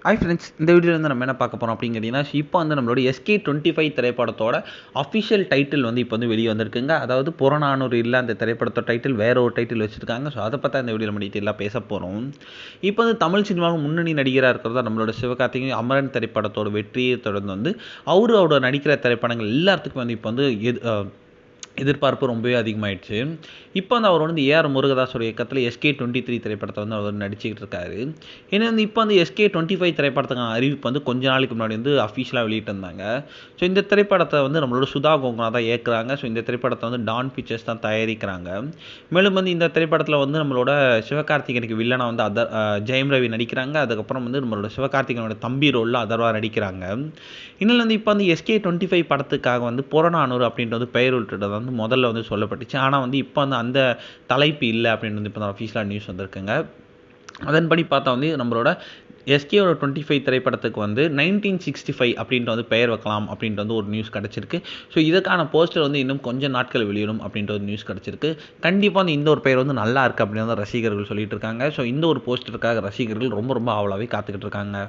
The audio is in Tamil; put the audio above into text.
ஹாய் ஃப்ரெண்ட்ஸ், இந்த வீடியோவில் வந்து நம்ம என்ன பார்க்க போகிறோம் அப்படின்னு கேட்டிங்கன்னா, இப்போ வந்து நம்மளோட SK25 திரைப்படத்தோட அஃபிஷியல் டைட்டில் வந்து இப்போ வந்து வெளியே வந்திருக்குங்க. அதாவது புறநானூறு இல்லை, அந்த திரைப்படத்தோட டைட்டில் வேற ஒரு டைட்டில் வச்சுருக்காங்க. ஸோ அதை பார்த்தா இந்த வீடியோவில் நம்ம டீட்டெயிலாக பேச போகிறோம். இப்போ வந்து தமிழ் சினிமாவில் முன்னணி நடிகராக இருக்கிறதா நம்மளோட சிவகார்த்திகேயன் அமரன் திரைப்படத்தோட வெற்றியை தொடர்ந்து வந்து அவரோட நடிக்கிற திரைப்படங்கள் எல்லாத்துக்கும் வந்து இப்போ வந்து எதிர்பார்ப்பு ரொம்பவே அதிகமாகிடுச்சு. இப்போ வந்து அவர் வந்து ஏஆர் முருகதாஸோட இயக்கத்தில் SK23 திரைப்படத்தை வந்து அவர் நடிச்சுக்கிட்டு இருக்காரு. ஏன்னா வந்து இப்போ வந்து SK25 திரைப்படத்துக்கான அறிவிப்பு வந்து கொஞ்ச நாளைக்கு முன்னாடி வந்து அஃபிஷியலாக வெளியிட்டிருந்தாங்க. ஸோ இந்த திரைப்படத்தை வந்து நம்மளோட சுதா கோங்கனா தான் இயக்குறாங்க. ஸோ இந்த திரைப்படத்தை வந்து டான் பிக்சர்ஸ் தான் தயாரிக்கிறாங்க. மேலும் வந்து இந்த திரைப்படத்தில் வந்து நம்மளோட சிவகார்த்திகேயனுக்கு வில்லனாக வந்து ஜெயம் ரவி நடிக்கிறாங்க. அதுக்கப்புறம் வந்து நம்மளோட சிவகார்த்திகேயனோட தம்பி ரோலில் அதர்வா நடிக்கிறாங்க. இன்னும் வந்து இப்போ வந்து SK25 படத்துக்காக வந்து புறநானூறு அப்படின்ட்டு வந்து பெயர் விட்டுட்டது வந்து முதல்ல வந்து சொல்லப்பட்டுச்சு. ஆனால் வந்து இப்போ வந்து அந்த தலைப்பு இல்லை அப்படின்னு வந்து இப்போ தான் அஃபீஷியலாக நியூஸ் வந்திருக்குங்க. அதன்படி பார்த்தா வந்து நம்மளோட SK25 திரைப்படத்துக்கு வந்து 1965 அப்படின்ட்டு வந்து பெயர் வைக்கலாம் அப்படின்ட்டு வந்து ஒரு நியூஸ் கிடச்சிருக்கு. ஸோ இதுக்கான போஸ்டர் வந்து இன்னும் கொஞ்சம் நாட்கள் வெளியிடும் அப்படின்ற ஒரு நியூஸ் கிடச்சிருக்கு. கண்டிப்பாக வந்து இந்த ஒரு பெயர் வந்து நல்லா இருக்குது அப்படின்னு வந்து ரசிகர்கள் சொல்லிட்டு இருக்காங்க. ஸோ இந்த ஒரு போஸ்டருக்காக ரசிகர்கள் ரொம்ப ரொம்ப ஆவலாகவே காத்துக்கிட்டு இருக்காங்க.